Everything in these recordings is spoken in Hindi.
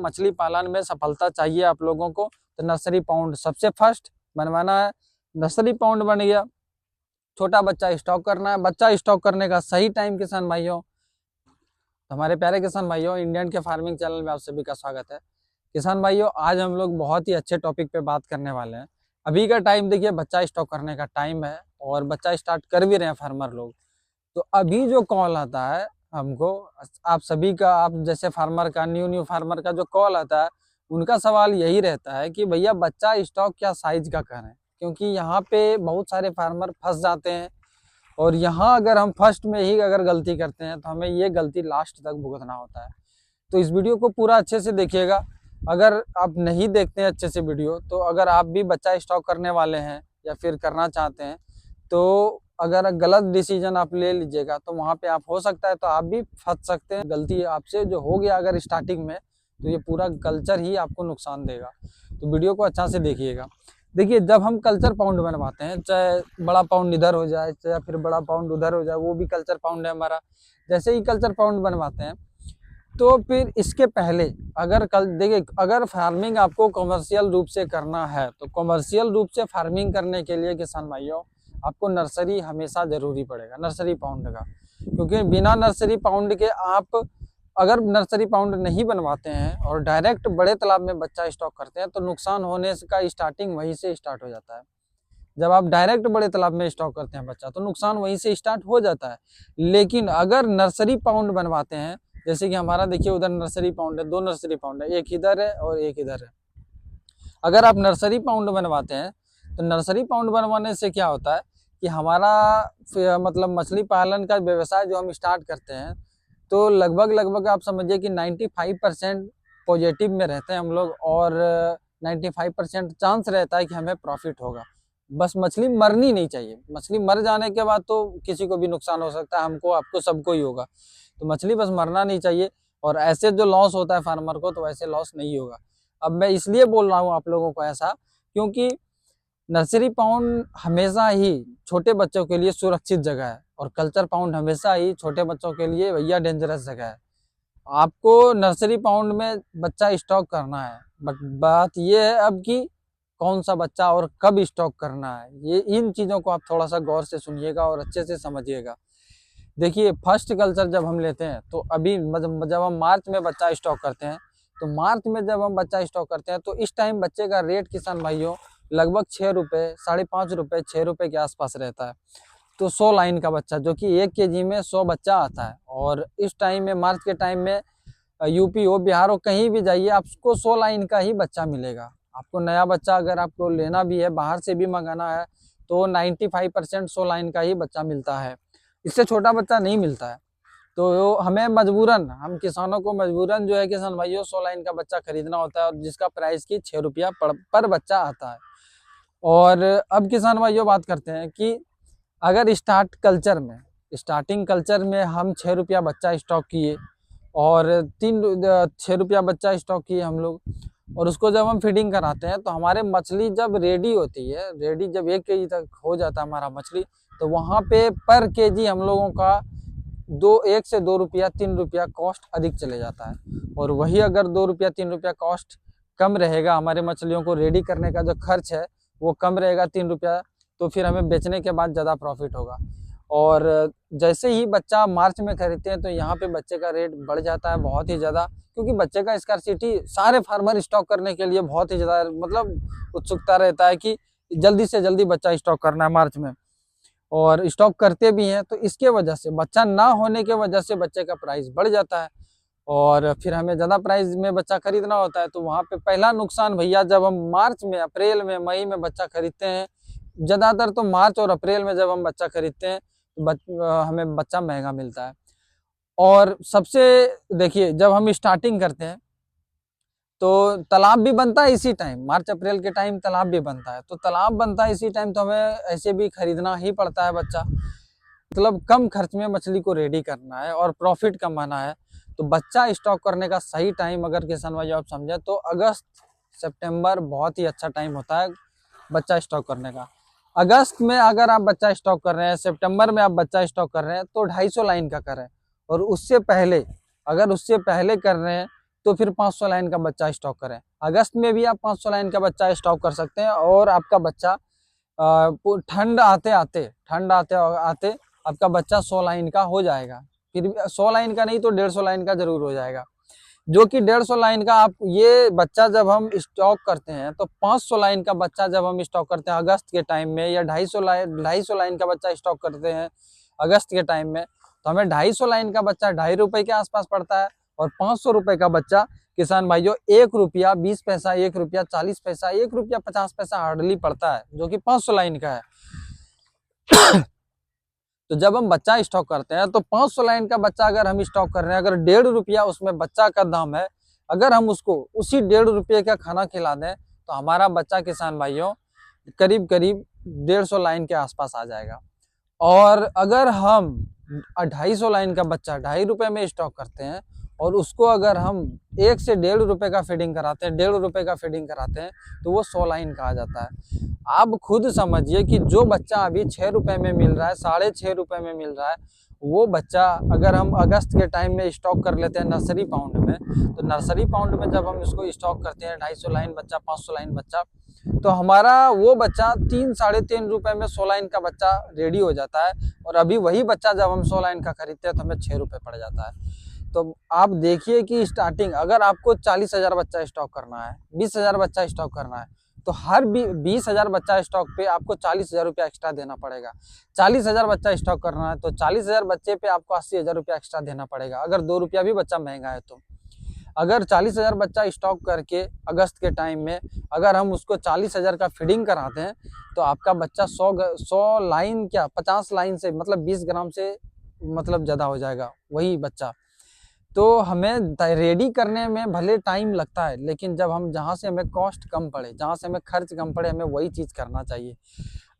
मछली पालन में सफलता चाहिए आप लोगों को तो नर्सरी पाउंड सबसे फर्स्ट बनवाना है। नर्सरी पाउंड बन गया, छोटा बच्चा स्टॉक करना है। बच्चा स्टॉक करने का सही टाइम किसान भाइयों, तो हमारे प्यारे किसान भाइयों, इंडियन के फार्मिंग चैनल में आप सभी का स्वागत है। किसान भाइयों, आज हम लोग बहुत ही अच्छे टॉपिक पे बात करने वाले हैं। अभी का टाइम देखिए, बच्चा स्टॉक करने का टाइम है और बच्चा स्टार्ट कर भी रहे हैं फार्मर लोग। तो अभी जो कॉल आता है हमको, आप सभी का, आप जैसे फार्मर का, न्यू फार्मर का जो कॉल आता है, उनका सवाल यही रहता है कि भैया बच्चा स्टॉक क्या साइज का करें, क्योंकि यहाँ पे बहुत सारे फार्मर फंस जाते हैं और यहाँ अगर हम फर्स्ट में ही अगर गलती करते हैं तो हमें ये गलती लास्ट तक भुगतना होता है। तो इस वीडियो को पूरा अच्छे से देखिएगा। अगर आप नहीं देखते हैं अच्छे से वीडियो, तो अगर आप भी बच्चा स्टॉक करने वाले हैं या फिर करना चाहते हैं, तो अगर गलत डिसीजन आप ले लीजिएगा तो वहाँ पे आप हो सकता है तो आप भी फंस सकते हैं। गलती आपसे जो हो गया अगर स्टार्टिंग में, तो ये पूरा कल्चर ही आपको नुकसान देगा। तो वीडियो को अच्छा से देखिएगा। देखिए, जब हम कल्चर पाउंड बनवाते हैं, चाहे बड़ा पाउंड इधर हो जाए चाहे फिर बड़ा पाउंड उधर हो जाए, वो भी कल्चर पाउंड है हमारा। जैसे ही कल्चर पाउंड बनवाते हैं तो फिर इसके पहले देखिए, अगर फार्मिंग आपको कमर्शियल रूप से करना है तो कमर्शियल रूप से फार्मिंग करने के लिए किसान भाइयों आपको नर्सरी हमेशा जरूरी पड़ेगा, नर्सरी पाउंड का। क्योंकि बिना नर्सरी पाउंड के आप अगर नर्सरी पाउंड नहीं बनवाते हैं और डायरेक्ट बड़े तालाब में बच्चा स्टॉक करते हैं तो नुकसान होने का स्टार्टिंग वहीं से स्टार्ट हो जाता है। जब आप डायरेक्ट बड़े तालाब में स्टॉक करते हैं बच्चा, तो नुकसान वहीं से स्टार्ट हो जाता है। लेकिन अगर नर्सरी पाउंड बनवाते हैं, जैसे कि हमारा देखिए उधर नर्सरी पाउंड है, 2 नर्सरी पाउंड है, एक इधर है और एक इधर है। अगर आप नर्सरी पाउंड बनवाते हैं तो नर्सरी पाउंड बनवाने से क्या होता है कि हमारा मतलब मछली पालन का व्यवसाय जो हम स्टार्ट करते हैं, तो लगभग आप समझिए कि 95% पॉजिटिव में रहते हैं हम लोग और 95% चांस रहता है कि हमें प्रॉफिट होगा। बस मछली मरनी नहीं चाहिए। मछली मर जाने के बाद तो किसी को भी नुकसान हो सकता है, हमको, आपको, सबको ही होगा। तो मछली बस मरना नहीं चाहिए। और ऐसे जो लॉस होता है फार्मर को, तो वैसे लॉस नहीं होगा। अब मैं इसलिए बोल रहा हूँ आप लोगों को ऐसा, क्योंकि नर्सरी पाउंड हमेशा ही छोटे बच्चों के लिए सुरक्षित जगह है और कल्चर पाउंड हमेशा ही छोटे बच्चों के लिए भैया डेंजरस जगह है। आपको नर्सरी पाउंड में बच्चा स्टॉक करना है, बट बात ये है अब कि कौन सा बच्चा और कब स्टॉक करना है। ये इन चीज़ों को आप थोड़ा सा गौर से सुनिएगा और अच्छे से समझिएगा। देखिए, फर्स्ट कल्चर जब हम लेते हैं तो अभी जब हम मार्च में बच्चा स्टॉक करते हैं, तो मार्च में जब हम बच्चा स्टॉक करते हैं तो इस टाइम बच्चे का रेट किसान भाइयों लगभग 6 रुपये, 5.5 रुपये, 6 रुपये के आसपास रहता है। तो 100 लाइन का बच्चा, जो कि 1 केजी में 100 बच्चा आता है। और इस टाइम में, मार्च के टाइम में, यूपी हो, बिहार हो, कहीं भी जाइए आपको 100 लाइन का ही बच्चा मिलेगा। आपको नया बच्चा अगर आपको लेना भी है, बाहर से भी मंगाना है, तो 95% 100 लाइन का ही बच्चा मिलता है। इससे छोटा बच्चा नहीं मिलता है। तो हमें मजबूरन, हम किसानों को मजबूरन जो है किसान भाइयों 100 लाइन का बच्चा खरीदना होता है, और जिसका प्राइस की 6 रुपया पर बच्चा आता है। और अब किसान भाइयों बात करते हैं कि अगर स्टार्टिंग कल्चर में हम 6 रुपया बच्चा स्टॉक किए और 6 रुपया बच्चा स्टॉक किए हम लोग, और उसको जब हम फीडिंग कराते हैं तो हमारे मछली जब रेडी होती है, जब 1 केजी तक हो जाता है हमारा मछली, तो वहाँ पे पर केजी हम लोगों का 1 से 2 रुपया 3 रुपया कॉस्ट अधिक चले जाता है। और वही अगर 2 रुपया 3 रुपया कॉस्ट कम रहेगा, हमारे मछलियों को रेडी करने का जो खर्च है वो कम रहेगा 3 रुपया, तो फिर हमें बेचने के बाद ज़्यादा प्रॉफिट होगा। और जैसे ही बच्चा मार्च में खरीदते हैं तो यहाँ पे बच्चे का रेट बढ़ जाता है बहुत ही ज़्यादा, क्योंकि बच्चे का स्कार्सिटी सारे फार्मर स्टॉक करने के लिए बहुत ही ज़्यादा मतलब उत्सुकता रहता है कि जल्दी से जल्दी बच्चा स्टॉक करना है मार्च में, और स्टॉक करते भी हैं। तो इसके वजह से, बच्चा ना होने के वजह से बच्चे का प्राइस बढ़ जाता है और फिर हमें ज़्यादा प्राइस में बच्चा खरीदना होता है। तो वहाँ पे पहला नुकसान भैया, जब हम मार्च में, अप्रैल में, मई में बच्चा खरीदते हैं, ज़्यादातर तो मार्च और अप्रैल में जब हम बच्चा खरीदते हैं तो हमें बच्चा महंगा मिलता है। और सबसे देखिए, जब हम स्टार्टिंग करते हैं तो तालाब भी बनता है इसी टाइम, मार्च अप्रैल के टाइम तालाब भी बनता है। तो तालाब बनता है इसी टाइम, तो हमें ऐसे भी खरीदना ही पड़ता है बच्चा। मतलब कम खर्च में मछली को रेडी करना है और प्रॉफिट कमाना है। तो बच्चा स्टॉक करने का सही टाइम अगर किसान भाई आप समझे तो अगस्त सितंबर बहुत ही अच्छा टाइम होता है बच्चा स्टॉक करने का। अगस्त में अगर आप बच्चा स्टॉक कर रहे हैं, सितंबर में आप बच्चा स्टॉक कर रहे हैं, तो 250 लाइन का करें। और उससे पहले, अगर उससे पहले कर रहे हैं तो फिर 500 लाइन का बच्चा स्टॉक करें। अगस्त में भी आप 500 लाइन का बच्चा स्टॉक कर सकते हैं और आपका बच्चा ठंड आते आते आपका बच्चा 100 लाइन का हो जाएगा। फिर 100 लाइन का नहीं तो 150 लाइन का जरूर हो जाएगा, जो कि 150 लाइन का आप ये बच्चा जब हम स्टॉक करते हैं तो 500 लाइन का बच्चा जब हम स्टॉक करते हैं अगस्त के टाइम में, या 250 लाइन का बच्चा स्टॉक करते हैं अगस्त के टाइम में, तो हमें 250 लाइन का बच्चा ₹2.5 के आसपास पड़ता है। और 500 रुपए का बच्चा किसान भाइयों ₹1.20, ₹1.40, ₹1.50 हार्डली पड़ता है, जो कि 500 लाइन का है। तो जब हम बच्चा स्टॉक करते हैं तो 500 लाइन का बच्चा अगर हम स्टॉक कर रहे हैं, अगर ₹1.5 उसमें बच्चा का दाम है, अगर हम उसको उसी ₹1.5 का खाना खिला दें तो हमारा बच्चा किसान भाइयों करीब करीब 150 लाइन के आसपास आ जाएगा। और अगर हम 250 लाइन का बच्चा ₹2.5 में स्टॉक करते हैं और उसको अगर हम 1 से ₹1.5 का फीडिंग कराते हैं, ₹1.5 का फीडिंग कराते हैं, तो वो 100 लाइन का आ जाता है। आप खुद समझिए कि जो बच्चा अभी ₹6 में मिल रहा है, ₹6.5 में मिल रहा है, वो बच्चा अगर हम अगस्त के टाइम में स्टॉक कर लेते हैं नर्सरी पाउंड में, तो नर्सरी पाउंड में जब हम इसको स्टॉक करते हैं 250 लाइन बच्चा, 500 लाइन बच्चा, तो हमारा वो बच्चा 3 साढ़े 3 रुपए में 100 लाइन का बच्चा रेडी हो जाता है। और अभी वही बच्चा जब हम 100 लाइन का खरीदते हैं तो हमें ₹6 पड़ जाता है। तो आप देखिए कि स्टार्टिंग अगर आपको 40,000 बच्चा स्टॉक करना है, 20,000 बच्चा स्टॉक करना है, तो हर 20,000 बच्चा स्टॉक पे आपको ₹40,000 एक्स्ट्रा देना पड़ेगा। 40,000 बच्चा स्टॉक करना है तो 40,000 बच्चे पे आपको ₹80,000 एक्स्ट्रा देना पड़ेगा, अगर ₹2 भी बच्चा महंगा है तो। अगर 40,000 बच्चा स्टॉक करके अगस्त के टाइम में अगर हम उसको 40,000 का फीडिंग कराते हैं तो आपका बच्चा 100 लाइन क्या 50 लाइन से मतलब 20 ग्राम से मतलब ज़्यादा हो जाएगा वही बच्चा। तो हमें रेडी करने में भले टाइम लगता है, लेकिन जब हम जहाँ से हमें कॉस्ट कम पड़े, जहाँ से हमें खर्च कम पड़े, हमें वही चीज़ करना चाहिए।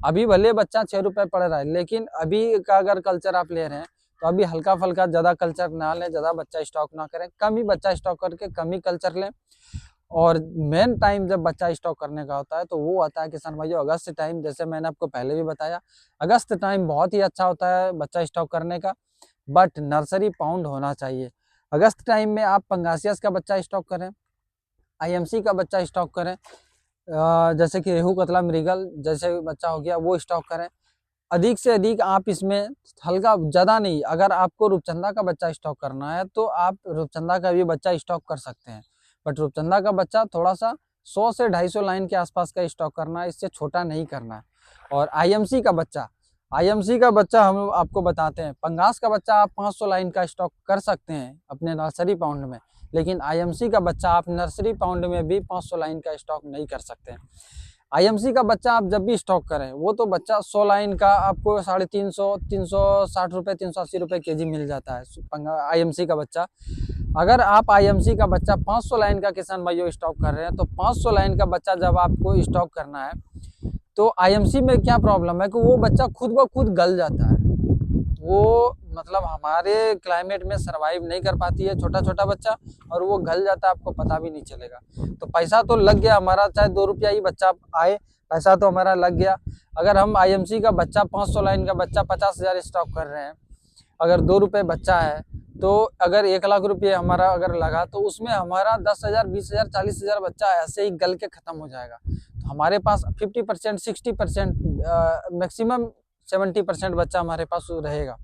अभी भले बच्चा ₹6 पड़ रहा है, लेकिन अभी का अगर कल्चर आप ले रहे हैं तो अभी हल्का फुल्का ज़्यादा कल्चर ना लें, ज़्यादा बच्चा स्टॉक ना करें, कम ही बच्चा स्टॉक करके कम ही कल्चर लें। और मेन टाइम जब बच्चा स्टॉक करने का होता है तो वो आता है किसान भाइयों अगस्त टाइम, जैसे मैंने आपको पहले भी बताया, अगस्त टाइम बहुत ही अच्छा होता है बच्चा स्टॉक करने का, बट नर्सरी पाउंड होना चाहिए। अगस्त टाइम में आप पंगासियस का बच्चा स्टॉक करें, आईएमसी का बच्चा स्टॉक करें, जैसे कि रेहू कतला मृगल जैसे बच्चा हो गया वो स्टॉक करें। अधिक से अधिक आप इसमें हल्का ज़्यादा नहीं, अगर आपको रूपचंदा का बच्चा स्टॉक करना है तो आप रूपचंदा का भी बच्चा स्टॉक कर सकते हैं, बट रूपचंदा का बच्चा थोड़ा सा 100 से 250 लाइन के आसपास का स्टॉक करना है, इससे छोटा नहीं करना है। और आईएमसी का बच्चा हम आपको बताते हैं, पंगास का बच्चा आप 500 लाइन का स्टॉक कर सकते हैं अपने नर्सरी पाउंड में, लेकिन आईएमसी का बच्चा आप नर्सरी पाउंड में भी 500 लाइन का स्टॉक नहीं कर सकते हैं। आईएमसी का बच्चा आप जब भी स्टॉक करें वो तो बच्चा 100 लाइन का आपको 350 360 रुपये 380 रुपये केजी मिल जाता है आईएमसी का बच्चा। अगर आप आईएमसी का बच्चा 500 लाइन का किसान भाइयों स्टॉक कर रहे हैं तो 500 लाइन का बच्चा जब आपको स्टॉक करना है तो आईएमसी में क्या प्रॉब्लम है कि वो बच्चा खुद ब खुद गल जाता है, वो मतलब हमारे क्लाइमेट में सरवाइव नहीं कर पाती है छोटा छोटा बच्चा, और वो गल जाता है, आपको पता भी नहीं चलेगा। तो पैसा तो लग गया हमारा, चाहे ₹2 ही बच्चा आए, पैसा तो हमारा लग गया। अगर हम आईएमसी का बच्चा 500 लाइन का बच्चा 50,000 स्टॉक कर रहे हैं, अगर ₹2 बच्चा है तो अगर 1,00,000 हमारा अगर लगा तो उसमें हमारा 10,000 20,000 40,000 बच्चा ऐसे ही गल के खत्म हो जाएगा। तो हमारे पास 50% 60% मैक्सिमम 70% बच्चा हमारे पास रहेगा,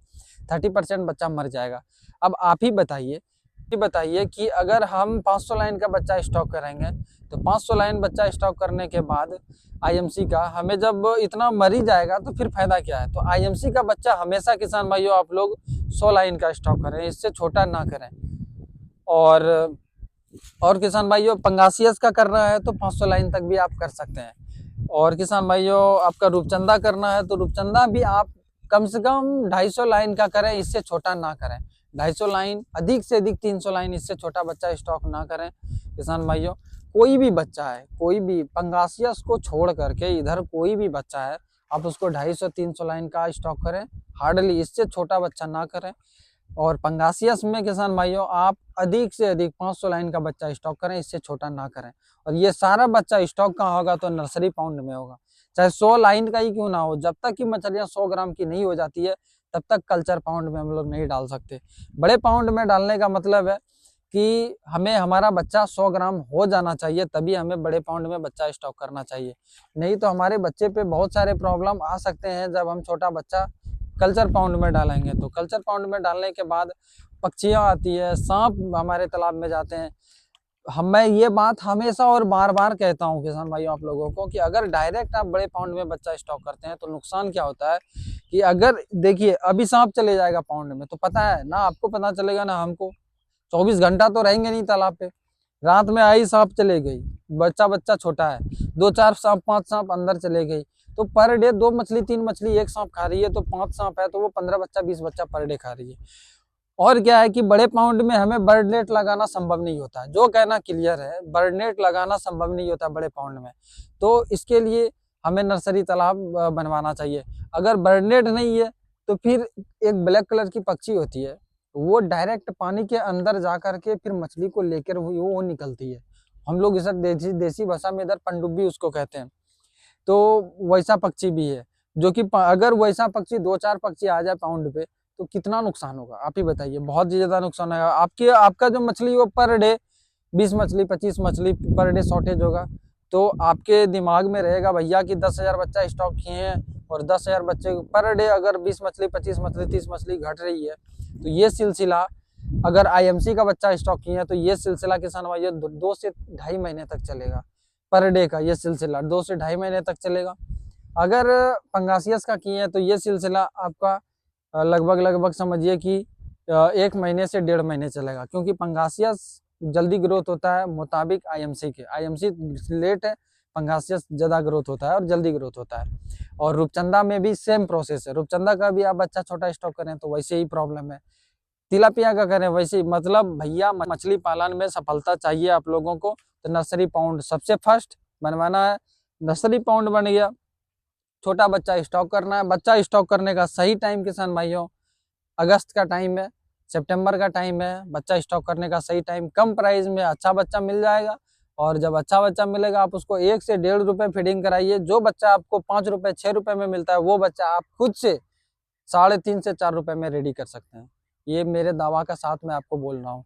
30% बच्चा मर जाएगा। अब आप ही बताइए कि अगर हम 500 लाइन का बच्चा स्टॉक करेंगे तो 500 लाइन बच्चा स्टॉक करने के बाद आईएमसी का हमें जब इतना मर ही जाएगा तो फिर फायदा क्या है। तो आईएमसी का बच्चा हमेशा किसान भाइयों आप लोग 100 लाइन का स्टॉक करें, इससे छोटा ना करें। और किसान भाइयों पंगासियस का करना है तो 500 लाइन तक भी आप कर सकते हैं। और किसान भाइयों आपका रूपचंदा करना है तो रूपचंदा भी आप कम से कम 250 लाइन का करें, इससे छोटा ना करें। 250 लाइन, अधिक से अधिक 300 लाइन, इससे छोटा बच्चा स्टॉक ना करें। किसान भाइयों कोई भी बच्चा है, कोई भी पंगासियस को छोड़ करके इधर कोई भी बच्चा है, आप उसको 250-300 लाइन का स्टॉक करें, हार्डली, इससे छोटा बच्चा ना करें। और पंगासियस में किसान भाइयों आप अधिक से अधिक 500 लाइन का बच्चा स्टॉक करें, इससे छोटा ना करें। और ये सारा बच्चा स्टॉक कहाँ होगा तो नर्सरी पाउंड में होगा, चाहे 100 लाइन का ही क्यों ना हो। जब तक कि मछलियाँ 100 ग्राम की नहीं हो जाती है तब तक कल्चर पाउंड में हम लोग नहीं डाल सकते। बड़े पाउंड में डालने का मतलब है कि हमें हमारा बच्चा 100 ग्राम हो जाना चाहिए, तभी हमें बड़े पाउंड में बच्चा स्टॉक करना चाहिए। नहीं तो हमारे बच्चे पे बहुत सारे प्रॉब्लम आ सकते हैं जब हम छोटा बच्चा कल्चर पाउंड में डालेंगे। तो कल्चर पाउंड में डालने के बाद पक्षियाँ आती है, सांप हमारे तालाब में जाते हैं। मैं ये बात हमेशा और बार बार कहता हूँ किसान भाइयों आप लोगों को, कि अगर डायरेक्ट आप बड़े पाउंड में बच्चा स्टॉक करते हैं तो नुकसान क्या होता है कि अगर देखिए अभी सांप चले जाएगा पाउंड में, तो पता है ना, आपको पता चलेगा ना हमको, 24 घंटा तो रहेंगे नहीं तालाब पे। रात में आई सांप चले गई, बच्चा छोटा है, 2-4 सांप 5 सांप अंदर चले गई, तो पर डे 2 मछली 3 मछली एक सांप खा रही है, तो 5 सांप है तो वो 15 बच्चा 20 बच्चा पर डे खा रही है। और क्या है कि बड़े पाउंड में हमें बर्ड नेट लगाना संभव नहीं होता है, जो कहना क्लियर है, बर्ड नेट लगाना संभव नहीं होता बड़े पाउंड में। तो इसके लिए हमें नर्सरी तालाब बनवाना चाहिए। अगर बर्ड नेट नहीं है तो फिर एक ब्लैक कलर की पक्षी होती है, वो डायरेक्ट पानी के अंदर जा करके फिर मछली को लेकर वो निकलती है। हम लोग इसे देसी भाषा में इधर पनडुब्बी उसको कहते हैं। तो वैसा पक्षी भी है, जो कि अगर वैसा पक्षी 2-4 पक्षी आ जाए पाउंड पे तो कितना नुकसान होगा आप ही बताइए। बहुत ज्यादा नुकसान होगा। आपका जो मछली वो पर डे 20 मछली 25 मछली पर डे शॉर्टेज होगा, तो आपके दिमाग में रहेगा भैया कि 10,000 बच्चा स्टॉक किए हैं और 10,000 बच्चे पर डे अगर 20 मछली 25 मछली 30 मछली घट रही है, तो ये सिलसिला अगर IMC का बच्चा स्टॉक किए हैं तो ये सिलसिला किसान भाइयों 2 से 2.5 महीने तक चलेगा। पर डे का ये सिलसिला 2 से 2.5 महीने तक चलेगा। अगर पंगासियस का किए हैं तो ये सिलसिला आपका लगभग समझिए कि 1 महीने से 1.5 महीने चलेगा, क्योंकि पंगासियस जल्दी ग्रोथ होता है मुताबिक IMC के। IMC लेट है, पंगासियस ज्यादा ग्रोथ होता है और जल्दी ग्रोथ होता है। और रूपचंदा में भी सेम प्रोसेस है, रूपचंदा का भी आप बच्चा छोटा स्टॉक करें तो वैसे ही प्रॉब्लम है, तिलापिया का करें वैसे ही। मतलब भैया मछली पालन में सफलता चाहिए आप लोगों को, तो नर्सरी पाउंड सबसे फर्स्ट बनवाना है। नर्सरी पाउंड बन गया, छोटा बच्चा स्टॉक करना है। बच्चा स्टॉक करने का सही टाइम किसान भाइयों अगस्त का टाइम है, सितंबर का टाइम है। बच्चा स्टॉक करने का सही टाइम, कम प्राइस में अच्छा बच्चा मिल जाएगा। और जब अच्छा बच्चा मिलेगा आप उसको 1 से 1.5 रुपए फीडिंग कराइए। जो बच्चा आपको 5 रुपए 6 रुपए में मिलता है, वो बच्चा आप खुद से 3.5 से 4 रुपए में रेडी कर सकते हैं। ये मेरे दावा का साथ मैं आपको बोल रहा हूँ।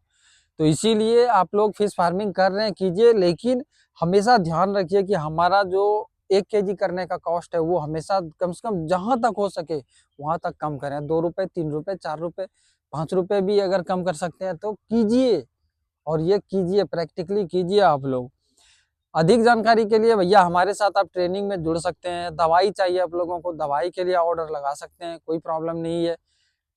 तो इसीलिए आप लोग फिश फार्मिंग कर रहे हैं कीजिए, लेकिन हमेशा ध्यान रखिए कि हमारा जो 1 केजी करने का कॉस्ट है वो हमेशा कम से कम जहां तक हो सके वहां तक कम करें। 2 रुपए 3 रुपए 4 रुपए 5 रुपए भी अगर कम कर सकते हैं तो कीजिए, और ये कीजिए, प्रैक्टिकली कीजिए आप लोग। अधिक जानकारी के लिए भैया हमारे साथ आप ट्रेनिंग में जुड़ सकते हैं। दवाई चाहिए आप लोगों को, दवाई के लिए ऑर्डर लगा सकते हैं, कोई प्रॉब्लम नहीं है।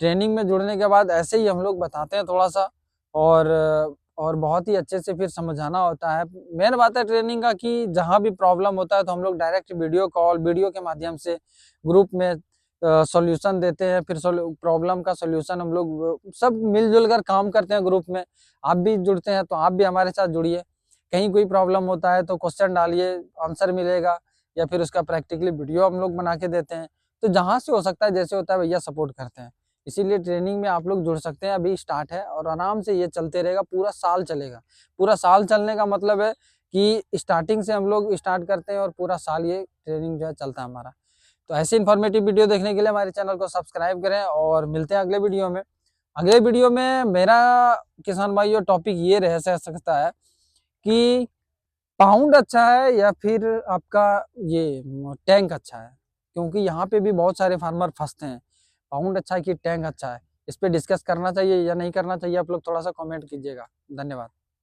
ट्रेनिंग में जुड़ने के बाद ऐसे ही हम लोग बताते हैं थोड़ा सा, और बहुत ही अच्छे से फिर समझाना होता है। मेन बात है ट्रेनिंग का कि जहाँ भी प्रॉब्लम होता है तो हम लोग डायरेक्ट वीडियो कॉल वीडियो के माध्यम से ग्रुप में सॉल्यूशन देते हैं। फिर प्रॉब्लम का सॉल्यूशन हम लोग सब मिलजुल कर काम करते हैं ग्रुप में। आप भी जुड़ते हैं तो आप भी हमारे साथ जुड़िए। कहीं कोई प्रॉब्लम होता है तो क्वेश्चन डालिए, आंसर मिलेगा, या फिर उसका प्रैक्टिकली वीडियो हम लोग बना के देते हैं। तो जहाँ से हो सकता है जैसे होता है भैया सपोर्ट करते हैं। इसीलिए ट्रेनिंग में आप लोग जुड़ सकते हैं। अभी स्टार्ट है और आराम से ये चलते रहेगा, पूरा साल चलेगा। पूरा साल चलने का मतलब है कि स्टार्टिंग से हम लोग स्टार्ट करते हैं और पूरा साल ये ट्रेनिंग जो है चलता है हमारा। तो ऐसे इन्फॉर्मेटिव वीडियो देखने के लिए हमारे चैनल को सब्सक्राइब करें, और मिलते हैं अगले वीडियो में। अगले वीडियो में मेरा किसान भाइयों टॉपिक ये रह सकता है कि पाउंड अच्छा है या फिर आपका ये टैंक अच्छा है, क्योंकि यहाँ पे भी बहुत सारे फार्मर फंसते हैं। पाउंड अच्छा है कि टैंक अच्छा है, इस पे डिस्कस करना चाहिए या नहीं करना चाहिए, आप लोग थोड़ा सा कमेंट कीजिएगा। धन्यवाद।